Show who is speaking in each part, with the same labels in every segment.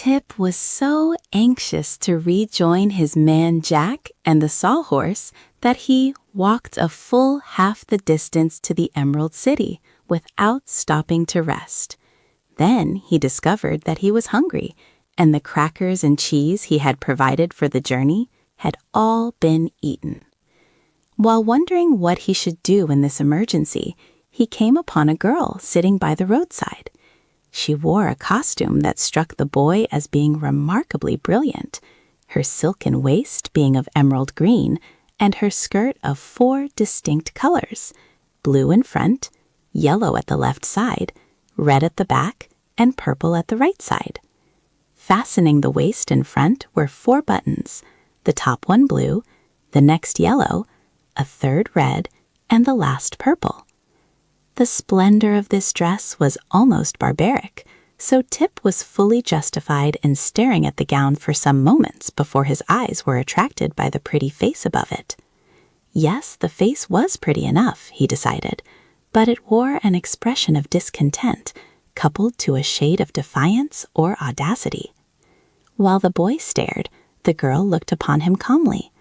Speaker 1: Tip was so anxious to rejoin his man Jack and the sawhorse that he walked a full half the distance to the Emerald City without stopping to rest. Then he discovered that he was hungry, and the crackers and cheese he had provided for the journey had all been eaten. While wondering what he should do in this emergency, he came upon a girl sitting by the roadside. She wore a costume that struck the boy as being remarkably brilliant, her silken waist being of emerald green, and her skirt of 4 distinct colors: blue in front, yellow at the left side, red at the back, and purple at the right side. Fastening the waist in front were 4 buttons, the top one blue, the next yellow, a third red, and the last purple. The splendor of this dress was almost barbaric, so Tip was fully justified in staring at the gown for some moments before his eyes were attracted by the pretty face above it. Yes, the face was pretty enough, he decided, but it wore an expression of discontent, coupled to a shade of defiance or audacity. While the boy stared, the girl looked upon him calmly.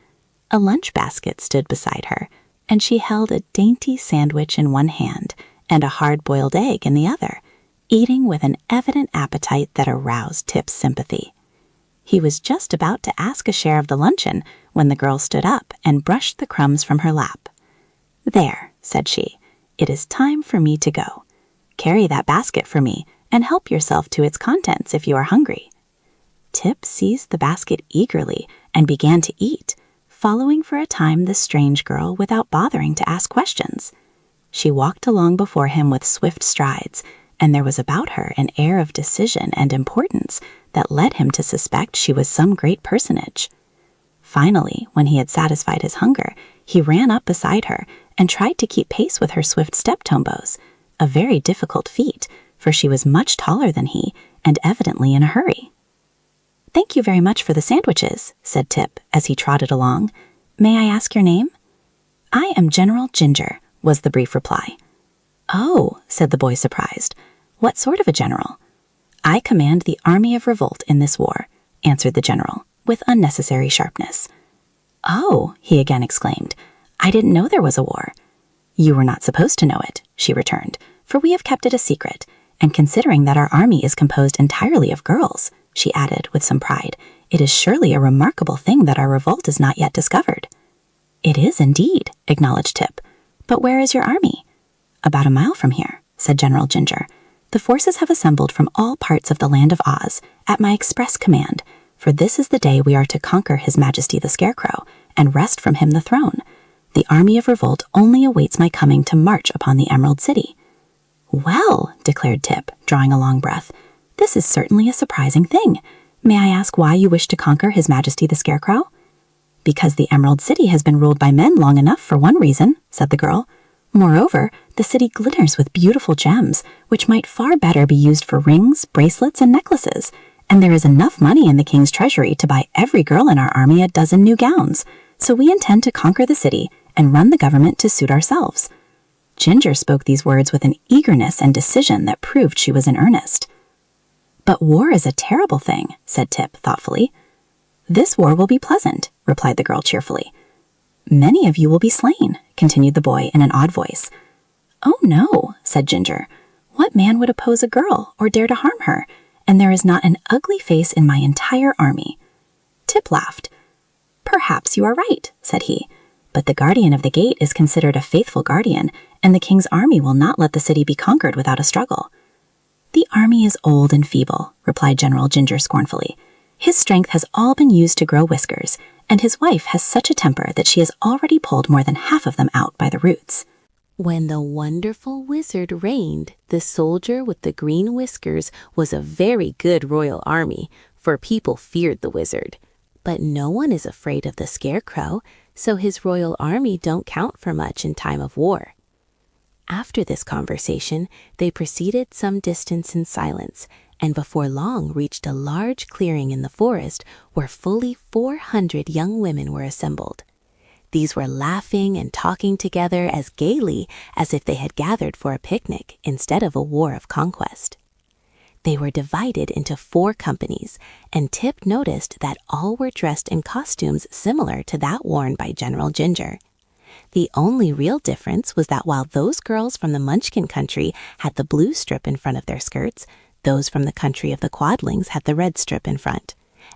Speaker 1: A lunch basket stood beside her, and she held a dainty sandwich in one hand and a hard-boiled egg in the other, eating with an evident appetite that aroused Tip's sympathy. He was just about to ask a share of the luncheon when the girl stood up and brushed the crumbs from her lap. "There," said she, "it is time for me to go. Carry that basket for me and help yourself to its contents if you are hungry." Tip seized the basket eagerly and began to eat, following for a time the strange girl without bothering to ask questions. She walked along before him with swift strides, and there was about her an air of decision and importance that led him to suspect she was some great personage. Finally, when he had satisfied his hunger, he ran up beside her and tried to keep pace with her swift step-tombos, a very difficult feat, for she was much taller than he and evidently in a hurry. "Thank you very much for the sandwiches," said Tip as he trotted along. "May I ask your name?" "I am General Ginger," was the brief reply. "Oh," said the boy, surprised. "What sort of a general?" "I command the army of Revolt in this war," answered the general, with unnecessary sharpness. "Oh," he again exclaimed, "I didn't know there was a war." "You were not supposed to know it," she returned, "for we have kept it a secret, and considering that our army is composed entirely of girls," she added with some pride, "it is surely a remarkable thing that our revolt is not yet discovered." "It is indeed," acknowledged Tip. "But where is your army?" "About a mile from here," said General Ginger. "The forces have assembled from all parts of the land of Oz at my express command, for this is the day we are to conquer His Majesty the Scarecrow and wrest from him the throne. The army of Revolt only awaits my coming to march upon the Emerald City." "Well," declared Tip, drawing a long breath, "this is certainly a surprising thing. May I ask why you wish to conquer His Majesty the Scarecrow?" "Because the Emerald City has been ruled by men long enough for one reason," said the girl. "Moreover, the city glitters with beautiful gems, which might far better be used for rings, bracelets, and necklaces, and there is enough money in the king's treasury to buy every girl in our army a dozen new gowns, so we intend to conquer the city and run the government to suit ourselves." Ginger spoke these words with an eagerness and decision that proved she was in earnest. "But war is a terrible thing," said Tip thoughtfully. "This war will be pleasant," replied the girl cheerfully. "Many of you will be slain," continued the boy in an odd voice. "Oh no," said Ginger. "What man would oppose a girl or dare to harm her? And there is not an ugly face in my entire army." Tip laughed. "Perhaps you are right," said he. "But the guardian of the gate is considered a faithful guardian, and the king's army will not let the city be conquered without a struggle." "The army is old and feeble," replied General Ginger scornfully. "His strength has all been used to grow whiskers, and his wife has such a temper that she has already pulled more than half of them out by the roots."
Speaker 2: When the wonderful wizard reigned, the soldier with the green whiskers was a very good royal army, for people feared the wizard. But no one is afraid of the Scarecrow, so his royal army don't count for much in time of war. After this conversation, they proceeded some distance in silence, and before long reached a large clearing in the forest where fully 400 young women were assembled. These were laughing and talking together as gaily as if they had gathered for a picnic instead of a war of conquest. They were divided into 4 companies, and Tip noticed that all were dressed in costumes similar to that worn by General Ginger. The only real difference was that while those girls from the Munchkin country had the blue strip in front of their skirts, those from the country of the Quadlings had the red strip in front,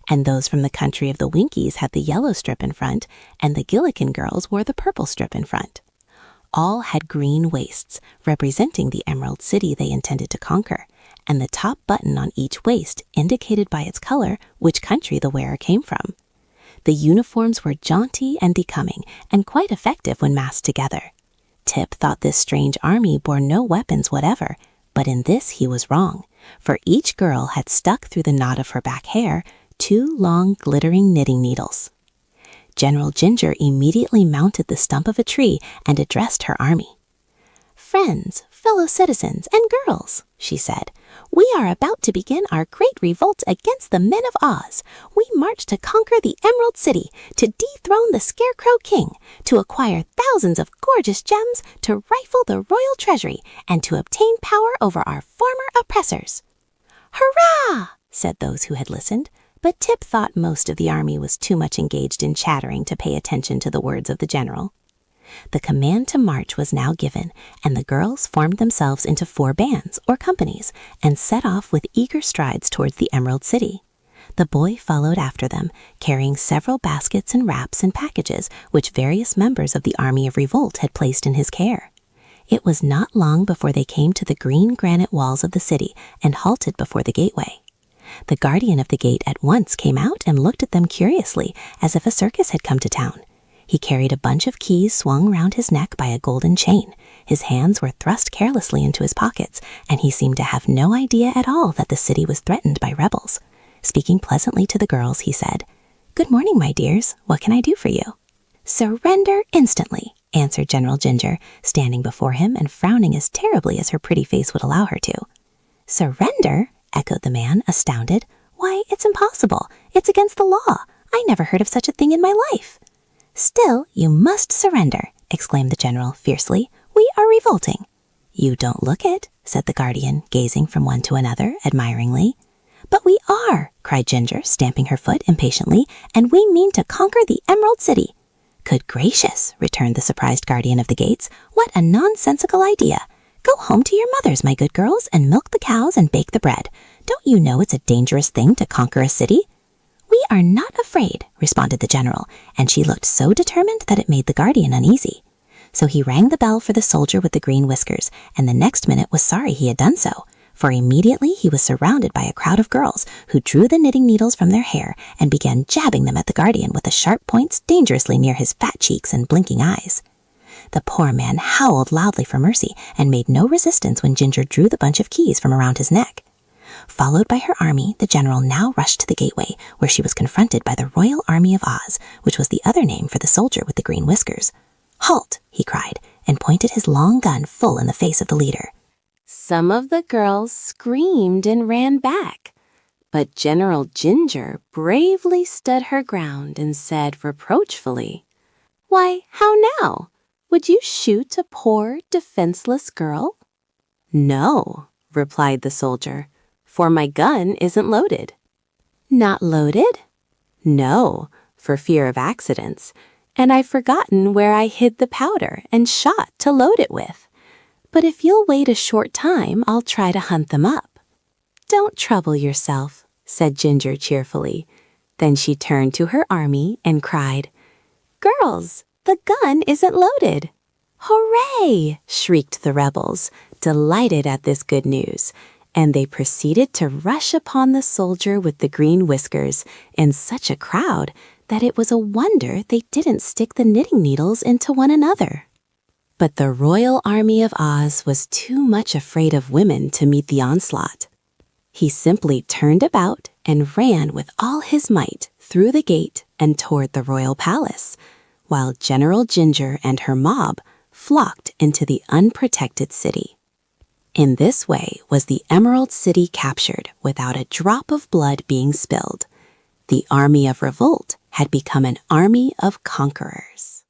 Speaker 2: and those from the country of the Winkies had the yellow strip in front, and the Gillikin girls wore the purple strip in front. All had green waists, representing the Emerald City they intended to conquer, and the top button on each waist indicated by its color which country the wearer came from. The uniforms were jaunty and becoming, and quite effective when massed together. Tip thought this strange army bore no weapons whatever, but in this he was wrong, for each girl had stuck through the knot of her back hair 2 long glittering knitting needles. General Ginger immediately mounted the stump of a tree and addressed her army. "Friends, fellow citizens, and girls," she said, "we are about to begin our great revolt against the men of Oz. We march to conquer the Emerald City, to dethrone the Scarecrow King, to acquire thousands of gorgeous gems, to rifle the royal treasury, and to obtain power over our former oppressors." "Hurrah!" said those who had listened, but Tip thought most of the army was too much engaged in chattering to pay attention to the words of the general. The command to march was now given, and the girls formed themselves into 4 bands, or companies, and set off with eager strides towards the Emerald City. The boy followed after them, carrying several baskets and wraps and packages which various members of the Army of Revolt had placed in his care. It was not long before they came to the green granite walls of the city and halted before the gateway. The guardian of the gate at once came out and looked at them curiously, as if a circus had come to town. He carried a bunch of keys swung round his neck by a golden chain. His hands were thrust carelessly into his pockets, and he seemed to have no idea at all that the city was threatened by rebels. Speaking pleasantly to the girls, he said, "Good morning, my dears. What can I do for you?" "Surrender instantly," answered General Ginger, standing before him and frowning as terribly as her pretty face would allow her to. "Surrender?" echoed the man, astounded. "Why, it's impossible. It's against the law. I never heard of such a thing in my life." "Still, you must surrender," exclaimed the general fiercely. "We are revolting." "You don't look it," said the guardian, gazing from one to another admiringly. "But we are," cried Ginger, stamping her foot impatiently, "and we mean to conquer the Emerald City." "Good gracious," returned the surprised guardian of the gates. "What a nonsensical idea. Go home to your mothers, my good girls, and milk the cows and bake the bread. Don't you know it's a dangerous thing to conquer a city?" "We are not afraid," responded the general, and she looked so determined that it made the guardian uneasy. So he rang the bell for the soldier with the green whiskers, and the next minute was sorry he had done so, for immediately he was surrounded by a crowd of girls who drew the knitting needles from their hair and began jabbing them at the guardian with the sharp points dangerously near his fat cheeks and blinking eyes. The poor man howled loudly for mercy and made no resistance when Ginger drew the bunch of keys from around his neck. Followed by her army, the general now rushed to the gateway, where she was confronted by the Royal Army of Oz, which was the other name for the soldier with the green whiskers. "Halt!" he cried, and pointed his long gun full in the face of the leader.
Speaker 1: Some of the girls screamed and ran back, but General Ginger bravely stood her ground and said reproachfully, "Why, how now? Would you shoot a poor, defenseless girl?" "No," replied the soldier, "for my gun isn't loaded." "Not loaded?" "No, for fear of accidents, and I've forgotten where I hid the powder and shot to load it with. But if you'll wait a short time, I'll try to hunt them up." "Don't trouble yourself," said Ginger cheerfully. Then she turned to her army and cried, "Girls, the gun isn't loaded." "Hooray!" shrieked the rebels, delighted at this good news, and they proceeded to rush upon the soldier with the green whiskers in such a crowd that it was a wonder they didn't stick the knitting needles into one another. But the Royal Army of Oz was too much afraid of women to meet the onslaught. He simply turned about and ran with all his might through the gate and toward the royal palace, while General Ginger and her mob flocked into the unprotected city. In this way was the Emerald City captured without a drop of blood being spilled. The Army of Revolt had become an army of conquerors.